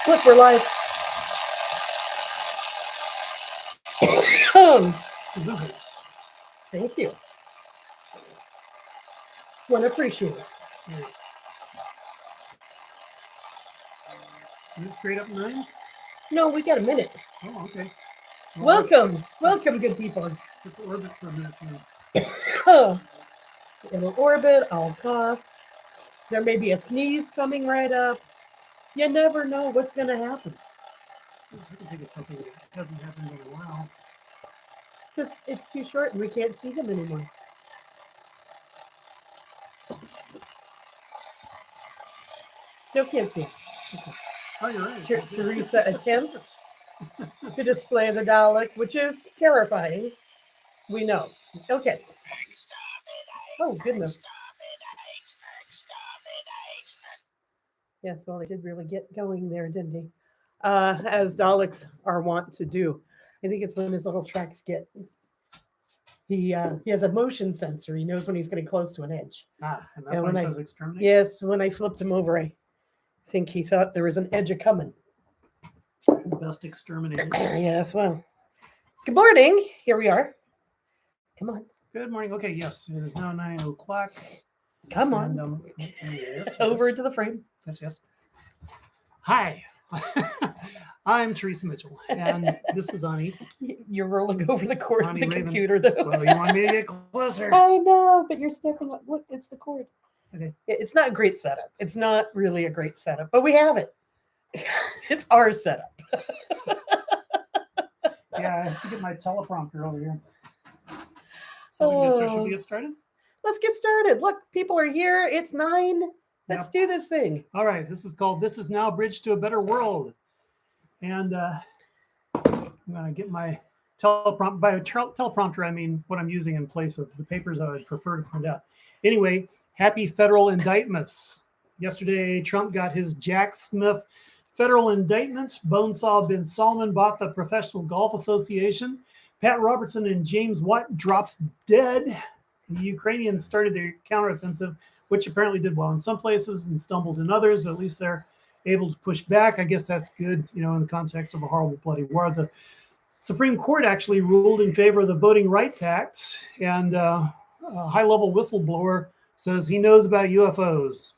Look, we're live. Thank you. One appreciate it. Is it straight up 9? No, we got a minute. Oh, okay. Welcome, good people. Let's orbit for a minute. It'll orbit. I'll cough. There may be a sneeze coming right up. You never know what's going to happen. I can think of something that hasn't happened in a while. Because it's too short and we can't see them anymore. No, can't see. Okay. Oh, you're right. Teresa attempts to display the Dalek, which is terrifying. We know. Okay. Oh, goodness. Yes, well, they did really get going there, didn't he? As Daleks are wont to do. I think it's when his little tracks get. He has a motion sensor. He knows when he's getting close to an edge. And that's when he says exterminate? Yes, when I flipped him over, I think he thought there was an edge a coming. The best exterminator. Yes, well. Good morning. Here we are. Come on. Good morning. Okay, yes, it is now 9 o'clock. Come on. And, yes. Over into the frame. Yes. Hi. I'm Teresa Mitchell, and this is Ani. You're rolling over the cord of the Raven. computer, though. Well, you want me to get closer? I know, but you're stepping up. Look, it's the cord. Okay. It's not a great setup. It's not really a great setup, but we have it. It's our setup. Yeah, I have to get my teleprompter over here. So should we get started? Let's get started. Look, people are here. It's 9. Let's do this thing. All right. This is called This Is Now Bridge to a Better World. And I'm going to get my teleprompter. By teleprompter, I mean what I'm using in place of the papers I would prefer to print out. Anyway, happy federal indictments. Yesterday, Trump got his Jack Smith federal indictment. Bonesaw bin Salman bought the Professional Golf Association. Pat Robertson and James Watt dropped dead. The Ukrainians started their counteroffensive, which apparently did well in some places and stumbled in others, but at least they're able to push back. I guess that's good, in the context of a horrible, bloody war. The Supreme Court actually ruled in favor of the Voting Rights Act, and a high-level whistleblower says he knows about UFOs.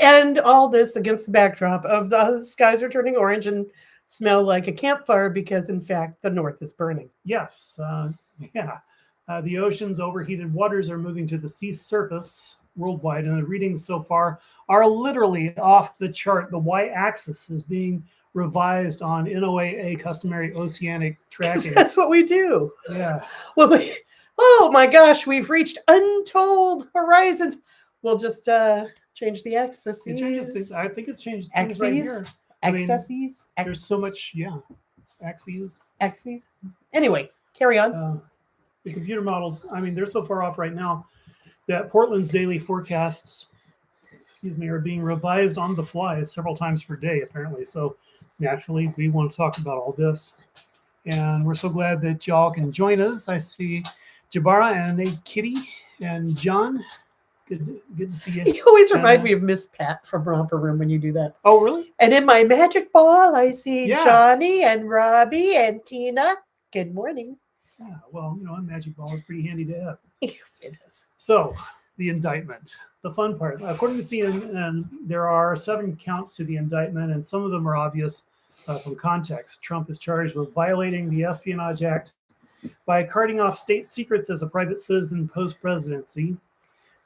And all this against the backdrop of the skies are turning orange and smell like a campfire because, in fact, the north is burning. Yes, the ocean's overheated waters are moving to the sea surface worldwide, and the readings so far are literally off the chart. The y-axis is being revised on NOAA customary oceanic tracking. That's what we do. Yeah. Well, oh my gosh, we've reached untold horizons. We'll just change the axis. It changes things. I think it's changed things right here. Axes. There's so much, axes. Axes. Anyway, carry on. The computer models, they're so far off right now that Portland's daily forecasts, are being revised on the fly several times per day, apparently. So naturally, we want to talk about all this. And we're so glad that y'all can join us. I see Jabara and Kitty and John. Good to see you. You always remind me of Miss Pat from Romper Room when you do that. Oh, really? And in my magic ball, I see Johnny and Robbie and Tina. Good morning. Yeah, well, a magic ball is pretty handy to have. It is. So, the indictment, the fun part. According to CNN, there are 7 counts to the indictment, and some of them are obvious from context. Trump is charged with violating the Espionage Act by carting off state secrets as a private citizen post-presidency,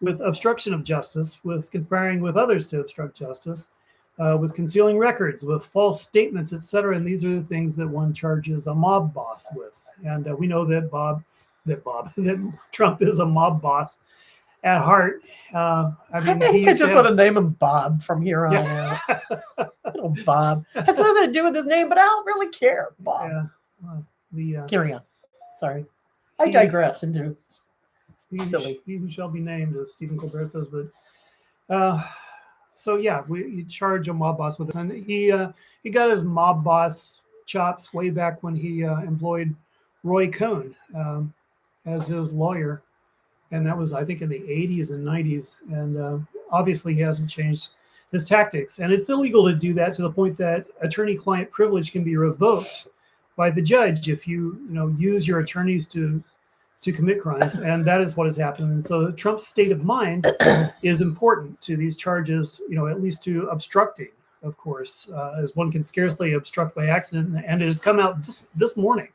with obstruction of justice, with conspiring with others to obstruct justice, with concealing records, with false statements, etc. And these are the things that one charges a mob boss with. And we know that that Trump is a mob boss at heart. I just want to name him Bob from here on out. Little Bob. Has nothing to do with his name, but I don't really care. Bob. Yeah. Carry on. Sorry. I digress into silly. He who shall be named, as Stephen Colbert says, but we charge a mob boss with it. And he got his mob boss chops way back when he employed Roy Cohn as his lawyer. And that was, I think, in the 80s and 90s. And obviously he hasn't changed his tactics. And it's illegal to do that to the point that attorney-client privilege can be revoked by the judge if you use your attorneys to commit crimes, and that is what has happened. And so Trump's state of mind is important to these charges, at least to obstructing, of course, as one can scarcely obstruct by accident. And it has come out this morning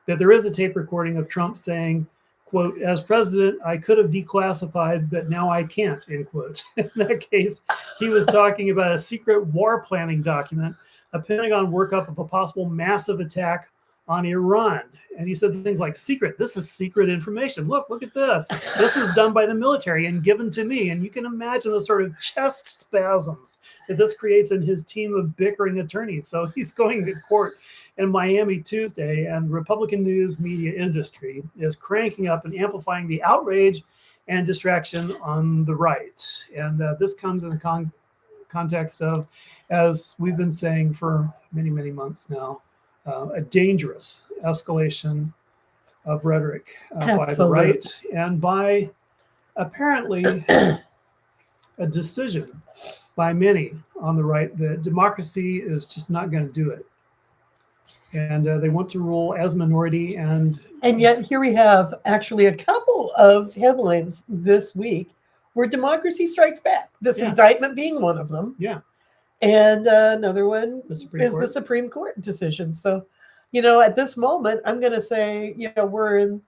that there is a tape recording of Trump saying, quote, "As president, I could have declassified, but now I can't," end quote. In that case, he was talking about a secret war planning document, a Pentagon workup of a possible massive attack on Iran. And he said things like, secret, this is secret information. Look at this. This was done by the military and given to me. And you can imagine the sort of chest spasms that this creates in his team of bickering attorneys. So he's going to court in Miami Tuesday, and the Republican news media industry is cranking up and amplifying the outrage and distraction on the right. And this comes in the context of, as we've been saying for many, many months now, a dangerous escalation of rhetoric by the right, and by apparently a decision by many on the right that democracy is just not going to do it. And they want to rule as minority. And yet here we have actually a couple of headlines this week where democracy strikes back. This indictment being one of them. Yeah. And another one is the Supreme Court decision. So, at this moment, I'm going to say, we're in,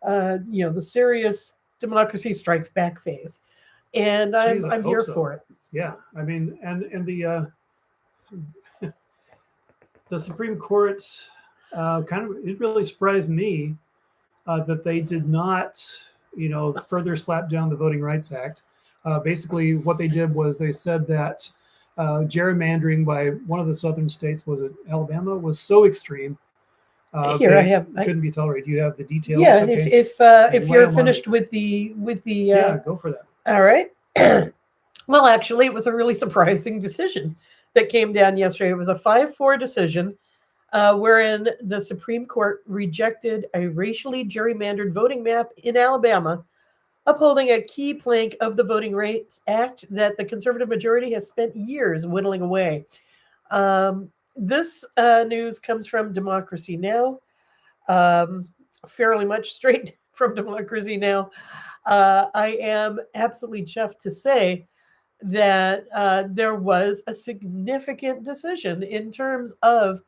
the serious democracy strikes back phase. And I'm here for it. Yeah. I mean, and the Supreme Court it really surprised me that they did not, further slap down the Voting Rights Act. Basically, what they did was they said that gerrymandering by one of the southern states, was it Alabama, was so extreme. Here I couldn't be tolerated. You have the details. Yeah, okay. If you're finished with the go for that. All right. Well, actually, it was a really surprising decision that came down yesterday. It was a 5-4 decision, wherein the Supreme Court rejected a racially gerrymandered voting map in Alabama, upholding a key plank of the Voting Rights Act that the conservative majority has spent years whittling away. This news comes from Democracy Now!, fairly much straight from Democracy Now! I am absolutely chuffed to say that there was a significant decision in terms of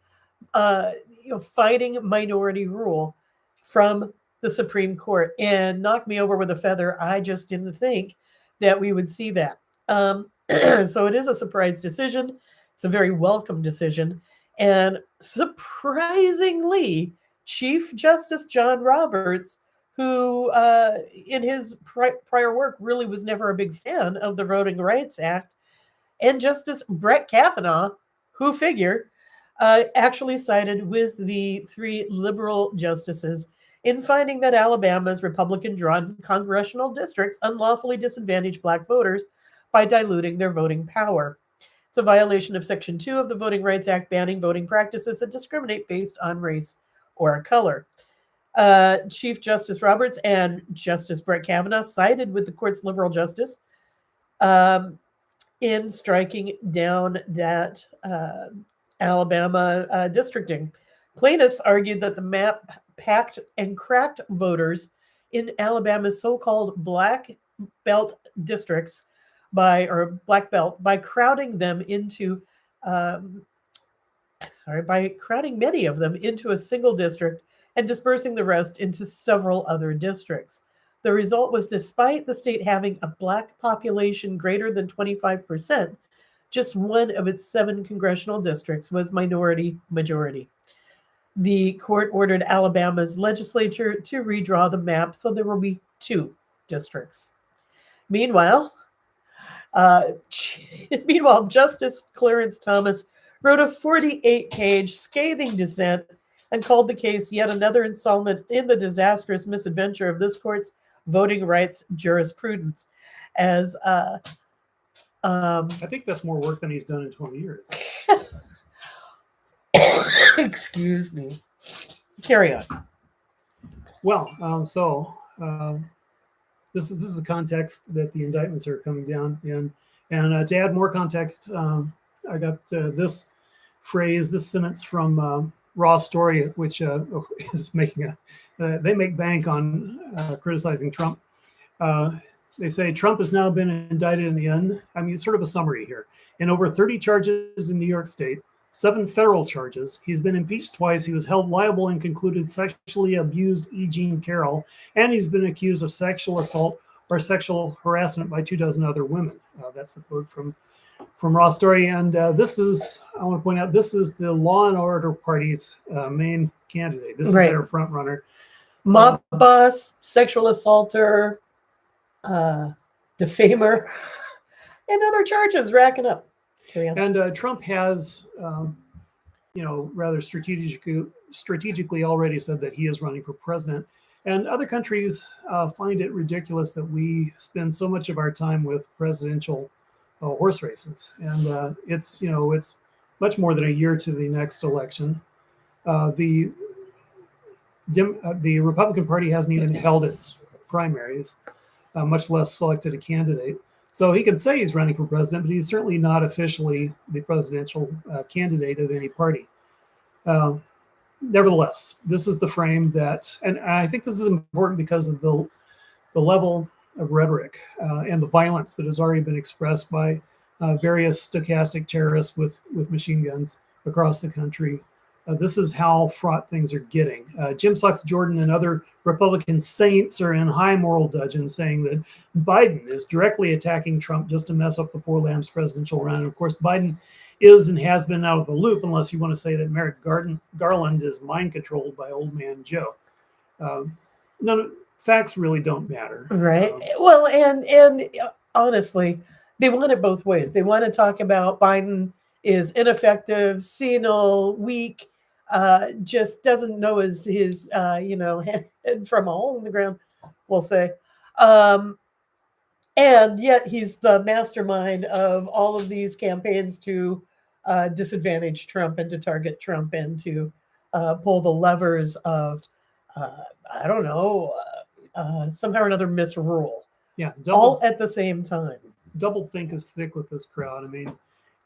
fighting minority rule from the Supreme Court, and knocked me over with a feather. I just didn't think that we would see that. So it is a surprise decision. It's a very welcome decision. And surprisingly, Chief Justice John Roberts, who in his prior work really was never a big fan of the Voting Rights Act, and Justice Brett Kavanaugh, who figure, actually sided with the 3 liberal justices in finding that Alabama's Republican-drawn congressional districts unlawfully disadvantaged Black voters by diluting their voting power. It's a violation of Section 2 of the Voting Rights Act, banning voting practices that discriminate based on race or color. Chief Justice Roberts and Justice Brett Kavanaugh sided with the court's liberal justice in striking down that Alabama districting. Plaintiffs argued that the map packed and cracked voters in Alabama's so-called black belt districts by crowding them into by crowding many of them into a single district and dispersing the rest into several other districts. The result was, despite the state having a Black population greater than 25%, just one of its 7 congressional districts was minority majority. The court ordered Alabama's legislature to redraw the map so there will be 2 districts. Meanwhile, Justice Clarence Thomas wrote a 48-page scathing dissent and called the case yet another installment in the disastrous misadventure of this court's voting rights jurisprudence. As I think that's more work than he's done in 20 years. Excuse me. Carry on. Well, this is the context that the indictments are coming down in. And to add more context, I got this sentence from Raw Story, which is making they make bank on criticizing Trump. They say Trump has now been indicted in the end. I mean, sort of a summary here. In over 30 charges in New York State, 7 federal charges. He's been impeached twice. He was held liable and concluded sexually abused E. Jean Carroll, and he's been accused of sexual assault or sexual harassment by 24 other women. That's the quote from Raw Story. And this is, I want to point out, this is the Law and Order Party's main candidate. This is their front runner. Mob boss, sexual assaulter, defamer, and other charges racking up. And Trump has, rather strategically already said that he is running for president. And other countries find it ridiculous that we spend so much of our time with presidential horse races. And it's much more than a year to the next election. The Republican Party hasn't even held its primaries, much less selected a candidate. So he can say he's running for president, but he's certainly not officially the presidential candidate of any party. Nevertheless, this is the frame that, and I think this is important because of the level of rhetoric and the violence that has already been expressed by various stochastic terrorists with machine guns across the country. This is how fraught things are getting. Jim Socks Jordan and other Republican saints are in high moral dudgeon saying that Biden is directly attacking Trump just to mess up the Four Lambs presidential run. And of course, Biden is and has been out of the loop, unless you want to say that Merrick Garland is mind controlled by old man Joe. Facts really don't matter. Right. Well, and honestly, they want it both ways. They want to talk about Biden is ineffective, senile, weak, just doesn't know his head from a hole in the ground, we'll say. And yet he's the mastermind of all of these campaigns to disadvantage Trump and to target Trump and to pull the levers of, somehow or another misrule. Yeah. All at the same time. Double think is thick with this crowd. I mean,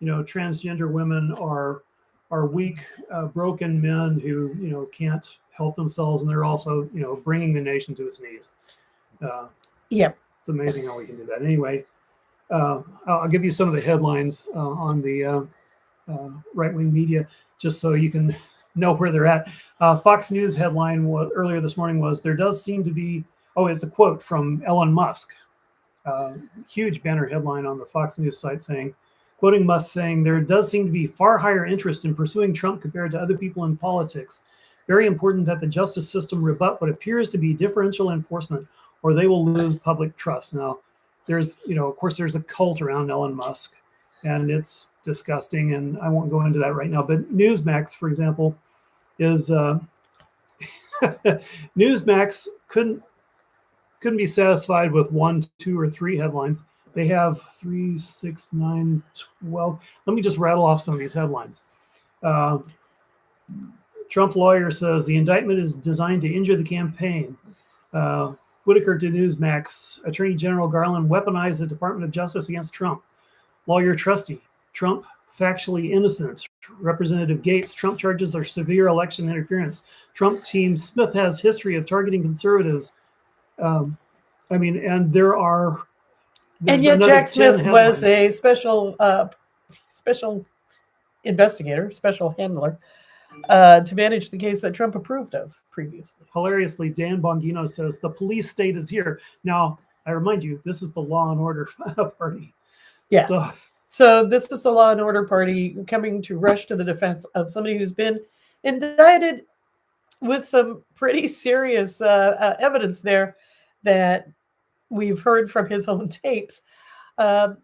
transgender women are weak, broken men who, can't help themselves. And they're also, bringing the nation to its knees. It's amazing how we can do that. Anyway, I'll give you some of the headlines on the right-wing media, just so you can know where they're at. Fox News headline earlier this morning was, there does seem to be, it's a quote from Elon Musk. Huge banner headline on the Fox News site quoting Musk saying, there does seem to be far higher interest in pursuing Trump compared to other people in politics. Very important that the justice system rebut what appears to be differential enforcement, or they will lose public trust. Now, there's, of course, there's a cult around Elon Musk, and it's disgusting, and I won't go into that right now. But Newsmax, for example, is Newsmax couldn't be satisfied with 1, 2, or 3 headlines. They have 3, 6, 9, 12. Let me just rattle off some of these headlines. Trump lawyer says the indictment is designed to injure the campaign. Whitaker to Newsmax, Attorney General Garland weaponized the Department of Justice against Trump. Lawyer Trusty, Trump factually innocent. Representative Gates, Trump charges are severe election interference. Trump team, Smith has history of targeting conservatives. And there are... And yet Jack Smith was a special investigator, special handler, to manage the case that Trump approved of previously. Hilariously, Dan Bongino says the police state is here. Now, I remind you, this is the Law and Order Party. Yeah. So this is the Law and Order Party coming to rush to the defense of somebody who's been indicted with some pretty serious evidence there that we've heard from his own tapes. And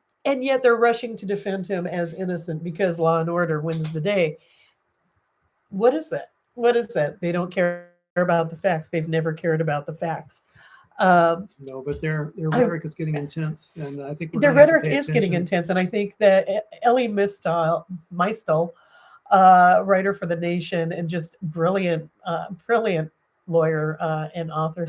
yet they're rushing to defend him as innocent because Law and Order wins the day. What is that? What is that? They don't care about the facts. They've never cared about the facts. No, but their rhetoric is getting intense, and I think their rhetoric is getting intense. And I think that Ellie Meistel, writer for The Nation and just brilliant lawyer and author,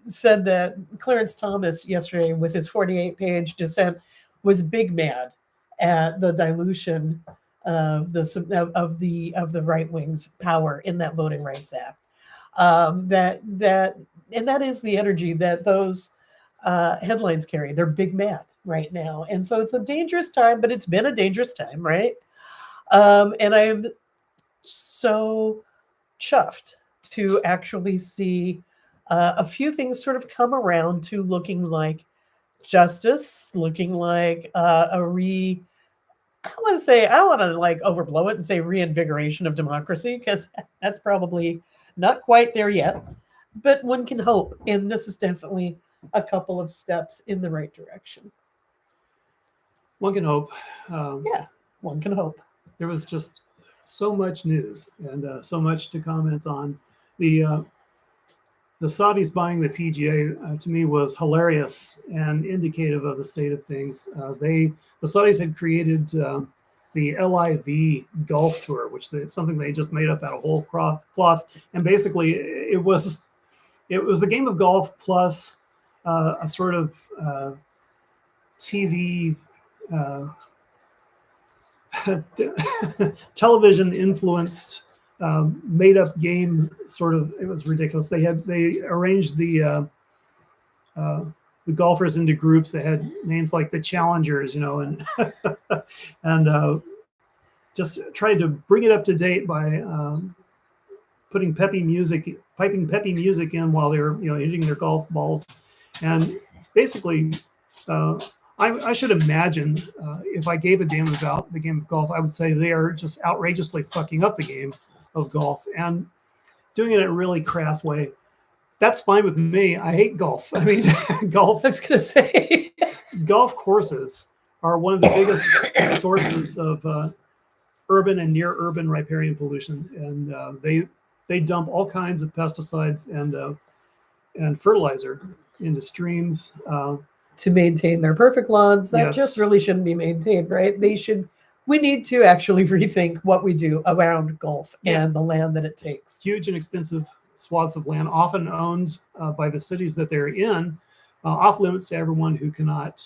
said that Clarence Thomas yesterday, with his 48-page dissent, was big mad at the dilution of the right wing's power in that Voting Rights Act. That is the energy that those headlines carry. They're big mad right now, and so it's a dangerous time. But it's been a dangerous time, right? And I'm so chuffed to actually see a few things sort of come around to looking like justice, looking like I want to say, I don't want to like overblow it and say reinvigoration of democracy because that's probably not quite there yet. But one can hope. And this is definitely a couple of steps in the right direction. One can hope. Yeah, one can hope. There was just so much news and so much to comment on. The Saudis buying the PGA to me was hilarious and indicative of the state of things. The Saudis had created the LIV Golf Tour, which is something they just made up out of whole cloth, and basically it was the game of golf plus a sort of TV. Television influenced made up game sort of. It was ridiculous. They arranged the golfers into groups that had names like the Challengers, and and just tried to bring it up to date by piping peppy music in while they're hitting their golf balls, and basically I should imagine if I gave a damn about the game of golf, I would say they are just outrageously fucking up the game of golf and doing it in a really crass way. That's fine with me. I hate golf. I mean, golf. I was going to say, golf courses are one of the biggest sources of urban and near urban riparian pollution, and they dump all kinds of pesticides and fertilizer into streams. To maintain their perfect lawns that Yes. just really shouldn't be maintained, right? We need to actually rethink what we do around golf and the land that it takes. Huge and expensive swaths of land, often owned by the cities that they're in, off limits to everyone who cannot,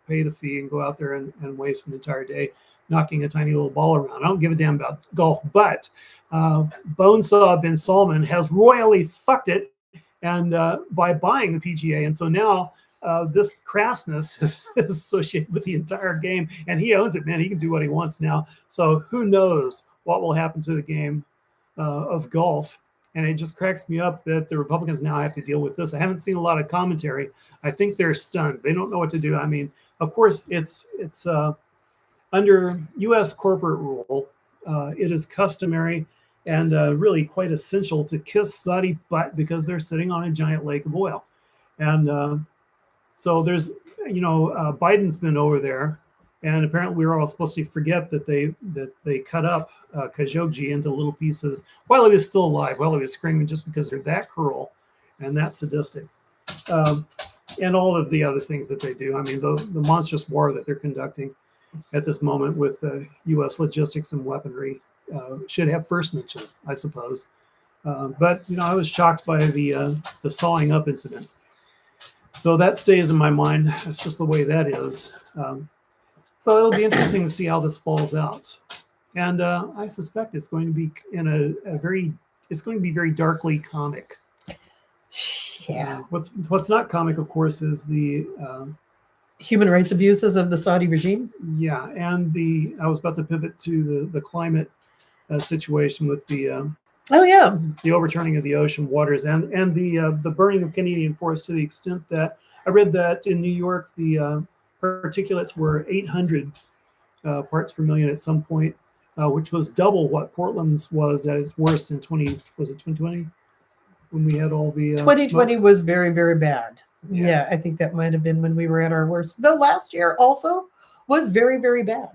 pay the fee and go out there and waste an entire day knocking a tiny little ball around. I don't give a damn about golf, but Bonesaw bin Salman has royally fucked it, and by buying the PGA, and so now. This crassness is associated with the entire game, and he owns it, man. He can do what he wants now. So who knows what will happen to the game of golf? And it just cracks me up that the Republicans now have to deal with this. I haven't seen a lot of commentary. I think they're stunned. They don't know what to do. I mean, of course, it's under U.S. corporate rule. It is customary and really quite essential to kiss Saudi butt because they're sitting on a giant lake of oil, and so there's, Biden's been over there, and apparently we were all supposed to forget that they cut up Khashoggi into little pieces while he was still alive, while he was screaming, just because they're that cruel and that sadistic, and all of the other things that they do. I mean, the monstrous war that they're conducting at this moment with U.S. logistics and weaponry should have first mention, I suppose. But I was shocked by the sawing up incident. So that stays in my mind. That's just the way that is. So it'll be interesting to see how this falls out. And I suspect it's going to be it's going to be very darkly comic. Yeah. What's not comic, of course, is the human rights abuses of the Saudi regime. Yeah, and I was about to pivot to the climate situation with the overturning of the ocean waters and the burning of Canadian forests, to the extent that I read that in New York the particulates were 800 parts per million at some point, which was double what Portland's was at its worst in 2020 when we had all the 2020 smoke. was very, very bad. Yeah. Yeah, I think that might have been when we were at our worst. The last year also was very, very bad.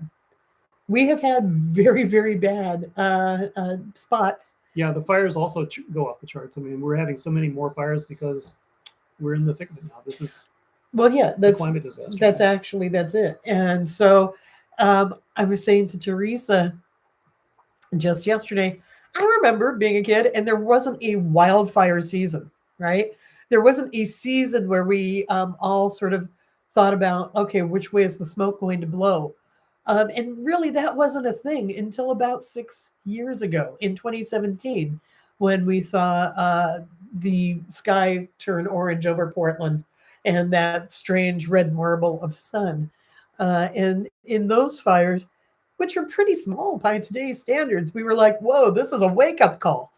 We have had very, very bad spots. Yeah, the fires also go off the charts. I mean, we're having so many more fires because we're in the thick of it now. This is that's climate disaster. That's it. And so I was saying to Teresa just yesterday, I remember being a kid and there wasn't a wildfire season, right? There wasn't a season where we all sort of thought about, okay, which way is the smoke going to blow? And really, that wasn't a thing until about 6 years ago in 2017, when we saw the sky turn orange over Portland and that strange red marble of sun. And in those fires, which are pretty small by today's standards, we were like, whoa, this is a wake up call.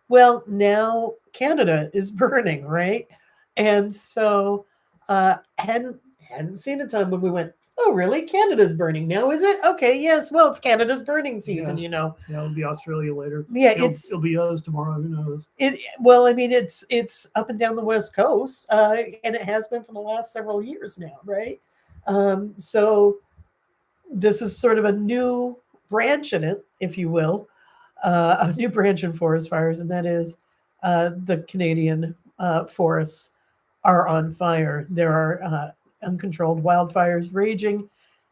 Well, now Canada is burning, right? And so hadn't seen a time when we went, oh, really? Canada's burning now, is it? Okay, yes. Well, it's Canada's burning season, Yeah. you know. Yeah, it'll be Australia later. Yeah, It'll be us tomorrow. Who knows? well, I mean, it's up and down the West Coast, and it has been for the last several years now, right? So this is sort of a new branch in it, if you will, a new branch in forest fires, and that is the Canadian forests are on fire. There are uncontrolled wildfires raging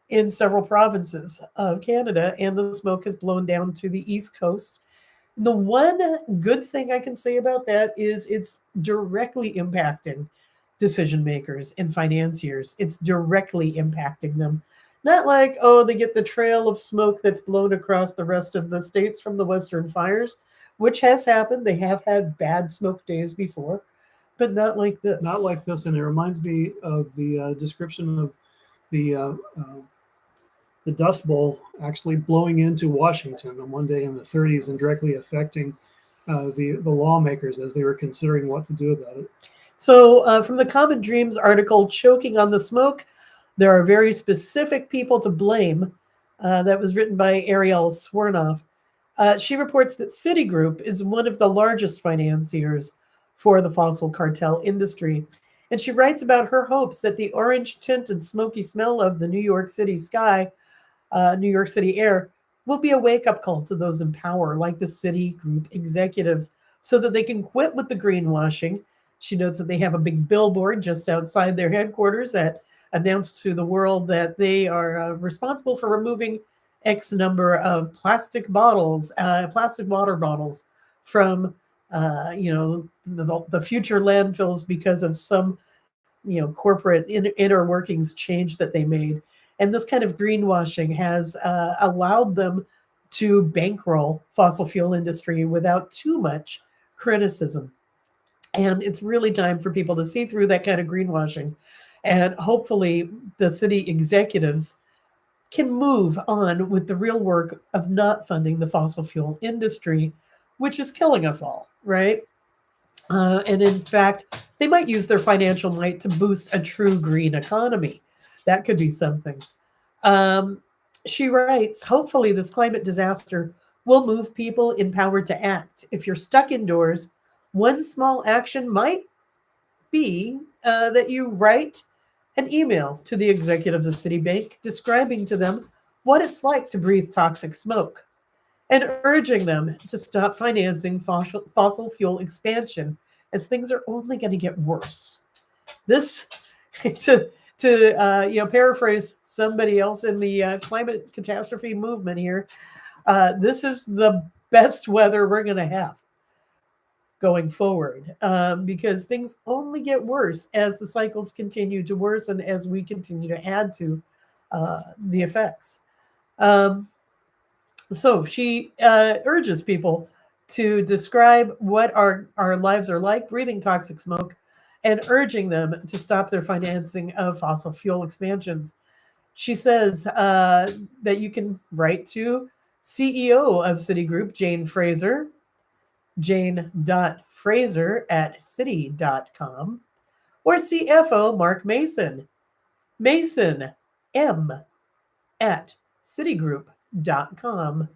in several provinces of Canada, and the smoke has blown down to the East Coast. The one good thing I can say about that is it's directly impacting decision makers and financiers. It's directly impacting them. Not like, oh, they get the trail of smoke that's blown across the rest of the states from the Western fires, which has happened. They have had bad smoke days before, but not like this. Not like this, and it reminds me of the description of the Dust Bowl actually blowing into Washington on one day in the 30s and directly affecting the lawmakers as they were considering what to do about it. So, from the Common Dreams article, Choking on the Smoke, there are very specific people to blame. That was written by Ariel Swarnoff. She reports that Citigroup is one of the largest financiers for the fossil cartel industry. And she writes about her hopes that the orange tint and smoky smell of the New York City sky, New York City air, will be a wake-up call to those in power, like the Citigroup executives, so that they can quit with the greenwashing. She notes that they have a big billboard just outside their headquarters that announced to the world that they are responsible for removing X number of plastic bottles, plastic water bottles from, the future landfills because of some, corporate inner workings change that they made. And this kind of greenwashing has allowed them to bankroll fossil fuel industry without too much criticism. And it's really time for people to see through that kind of greenwashing. And hopefully the city executives can move on with the real work of not funding the fossil fuel industry, which is killing us all, right? And in fact, they might use their financial might to boost a true green economy. That could be something. She writes, hopefully this climate disaster will move people empowered to act. If you're stuck indoors, one small action might be that you write an email to the executives of Citibank describing to them what it's like to breathe toxic smoke and urging them to stop financing fossil fuel expansion as things are only going to get worse. This, to paraphrase somebody else in the climate catastrophe movement here, this is the best weather we're going to have going forward, because things only get worse as the cycles continue to worsen, as we continue to add to the effects. So she urges people to describe what our lives are like breathing toxic smoke and urging them to stop their financing of fossil fuel expansions. She says that you can write to CEO of Citigroup, Jane Fraser, jane.fraser@citi.com, or CFO Mark Mason, Mason m@citigroup.com,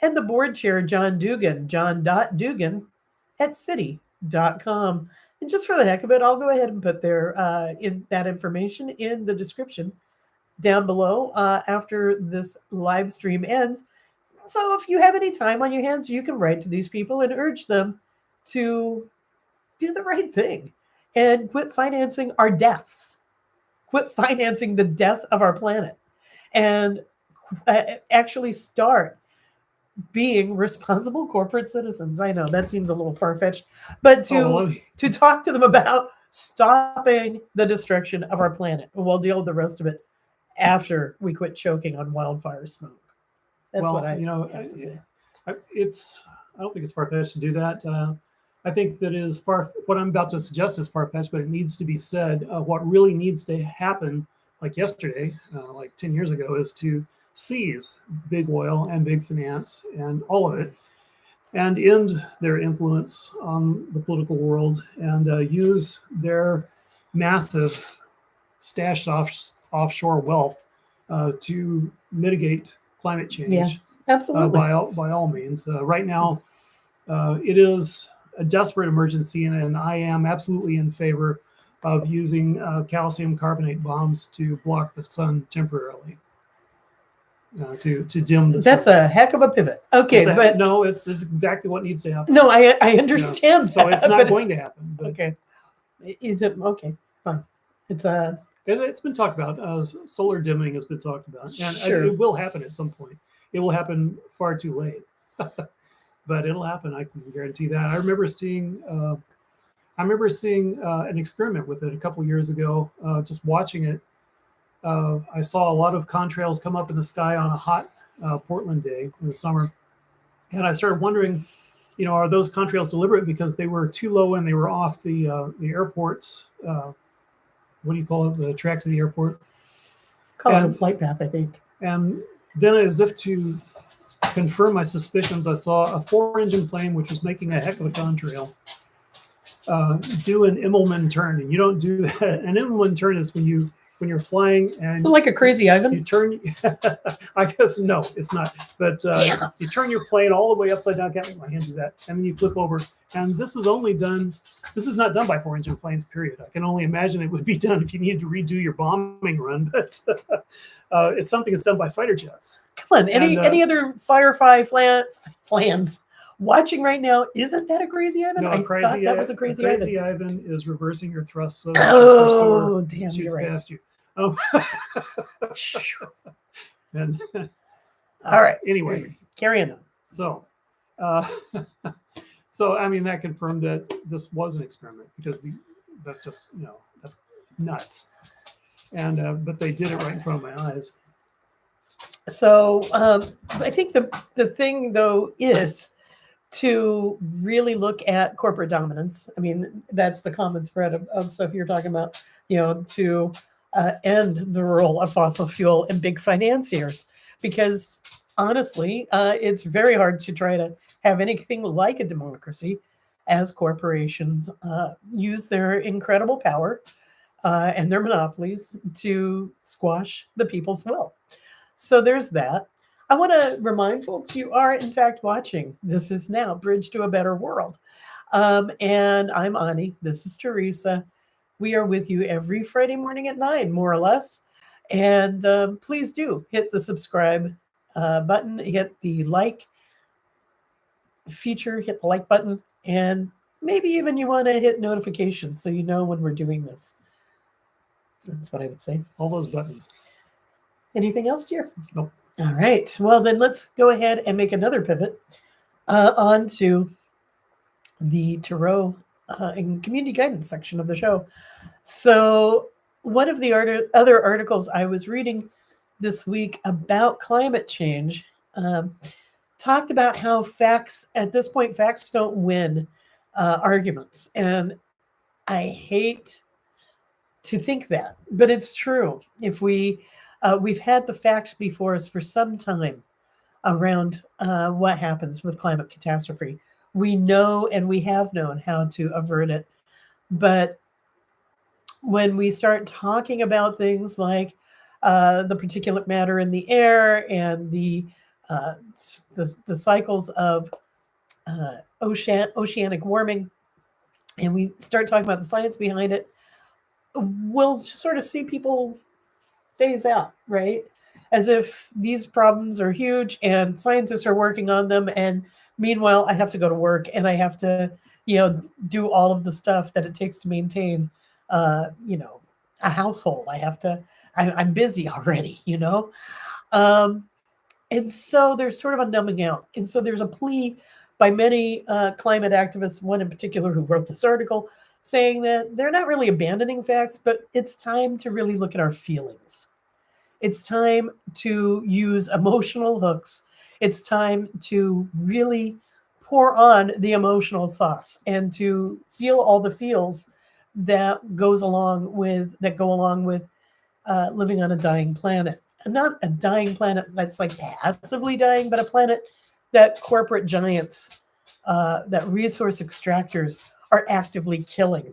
and the board chair John Dugan, john.dugan@citi.com. And just for the heck of it, I'll go ahead and put in that information in the description down below after this live stream ends. So if you have any time on your hands, you can write to these people and urge them to do the right thing and quit financing our deaths, quit financing the death of our planet, and actually start being responsible corporate citizens. I know that seems a little far-fetched, but to talk to them about stopping the destruction of our planet. And we'll deal with the rest of it after we quit choking on wildfire smoke. That's Well, what I you know, have to say. I don't think it's far fetched to do that. I think that is far. What I'm about to suggest is far fetched, but it needs to be said. What really needs to happen, like yesterday, like 10 years ago, is to seize big oil and big finance and all of it, and end their influence on the political world, and use their massive stashed offshore wealth to mitigate climate change. Yeah, absolutely. By all means. Right now, it is a desperate emergency, and I am absolutely in favor of using calcium carbonate bombs to block the sun temporarily, to dim the That's sun. a heck of a pivot. Okay, but no, this is exactly what needs to happen. no, I understand So that, it's not but- going to happen. But Okay, you did okay, fine. It's it's been talked about. Solar dimming has been talked about, and Sure. it will happen at some point. It will happen far too late, but it'll happen. I can guarantee that. I remember seeing an experiment with it a couple years ago. Just watching it, I saw a lot of contrails come up in the sky on a hot Portland day in the summer, and I started wondering, are those contrails deliberate because they were too low and they were off the airport's what do you call it, the track to the airport? call it a And- flight path, I think. And then, as if to confirm my suspicions, I saw a 4-engine plane, which was making a heck of a contrail, do an Immelman turn. And you don't do that. An Immelman turn is when you're flying and So like a crazy you Ivan. turn. I guess no, it's not. But Damn. you turn your plane all the way upside down. I can't make my hand do that. And then you flip over. And this is not done by 4-engine planes, period. I can only imagine it would be done if you needed to redo your bombing run. But it's something that's done by fighter jets. Come on, any And, other Firefly flans watching right now? Isn't that a crazy Ivan? No, I thought that was a crazy Ivan. crazy Ivan is reversing your thrust so that your Oh, pursuer damn, shoots you're right. past you. And All right, anyway, carrying on. so so I mean that confirmed that this was an experiment, because that's just that's nuts. And but they did it right in front of my eyes. So I think the thing though is to really look at corporate dominance. I mean, that's the common thread of stuff you're talking about, to end the role of fossil fuel and big financiers. Because honestly, it's very hard to try to have anything like a democracy as corporations use their incredible power and their monopolies to squash the people's will. So there's that. I want to remind folks you are, in fact, watching This Is Now, Bridge to a Better World. And I'm Ani. This is Teresa. We are with you every Friday morning at 9, more or less. And please do hit the subscribe button, hit the like feature, hit the like button, and maybe even you want to hit notifications so you know when we're doing this. That's what I would say. All those buttons. Anything else, dear? Nope. All right. Well, then let's go ahead and make another pivot onto the Tarot and community guidance section of the show. So one of the other articles I was reading this week about climate change talked about how facts don't win arguments. And I hate to think that, but it's true. If we've had the facts before us for some time around what happens with climate catastrophe. We know and we have known how to avert it. But when we start talking about things like the particulate matter in the air and the cycles of oceanic warming, and we start talking about the science behind it, we'll sort of see people phase out, right? As if these problems are huge and scientists are working on them. And meanwhile, I have to go to work and I have to, do all of the stuff that it takes to maintain, a household. I'm busy already, and so there's sort of a numbing out. And so there's a plea by many climate activists, one in particular who wrote this article, saying that they're not really abandoning facts, but it's time to really look at our feelings. It's time to use emotional hooks. It's time to really pour on the emotional sauce and to feel all the feels that go along with living on a dying planet. And not a dying planet that's like passively dying, but a planet that corporate giants, that resource extractors are actively killing.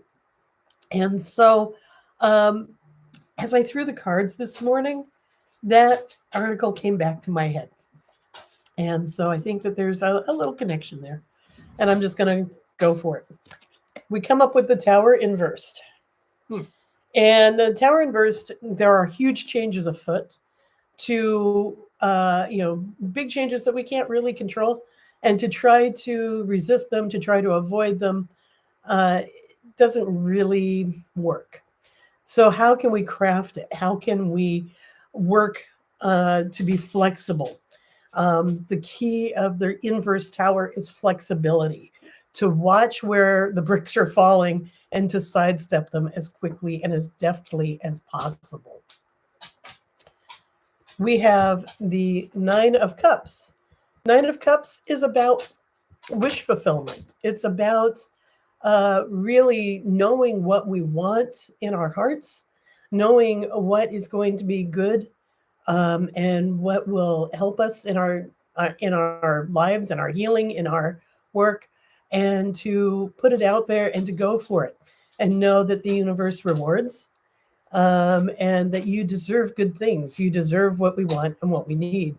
And so, um, as I threw the cards this morning, that article came back to my head. And so I think that there's a little connection there. And I'm just going to go for it. We come up with the tower inversed. And the tower inversed, there are huge changes afoot to, big changes that we can't really control. And to try to resist them, to try to avoid them, doesn't really work. So, how can we craft it? How can we work to be flexible? The key of the inverse tower is flexibility, to watch where the bricks are falling and to sidestep them as quickly and as deftly as possible. We have the Nine of Cups. Nine of Cups is about wish fulfillment. It's about really knowing what we want in our hearts, knowing what is going to be good, and what will help us in our lives, in our healing, in our work, and to put it out there and to go for it, and know that the universe rewards, and that you deserve good things. You deserve what we want and what we need.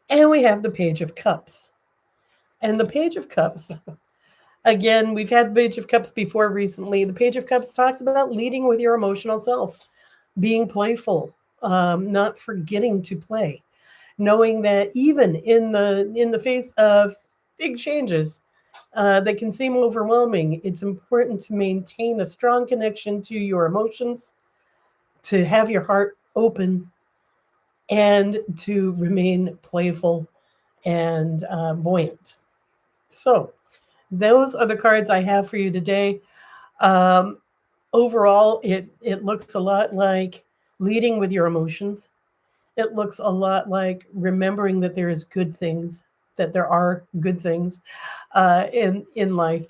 And we have the Page of Cups. And the Page of Cups, again, we've had the Page of Cups before recently. The Page of Cups talks about leading with your emotional self, being playful, not forgetting to play, knowing that even in the face of big changes that can seem overwhelming, it's important to maintain a strong connection to your emotions, to have your heart open, and to remain playful and buoyant. So, those are the cards I have for you today. Overall, it looks a lot like leading with your emotions. It looks a lot like remembering that there is good things, that there are good things in life,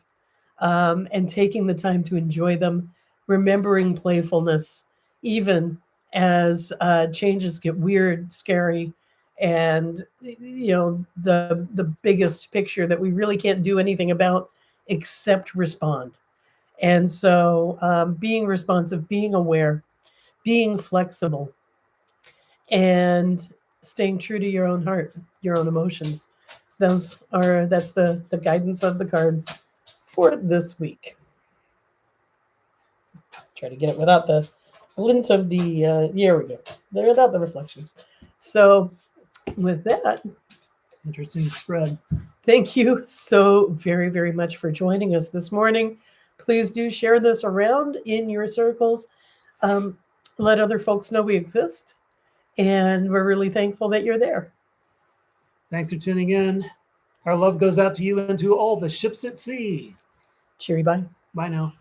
and taking the time to enjoy them. Remembering playfulness, even as changes get weird, scary, and the biggest picture that we really can't do anything about except respond. And so, being responsive, being aware, being flexible, and staying true to your own heart, your own emotions. That's the guidance of the cards for this week. Try to get it without the glint of the here we go. There, without the reflections. So with that, Interesting spread. thank you so very, very much for joining us this morning. Please do share this around in your circles. Let other folks know we exist. And we're really thankful that you're there. Thanks for tuning in. Our love goes out to you and to all the ships at sea. Cheery bye. Bye now.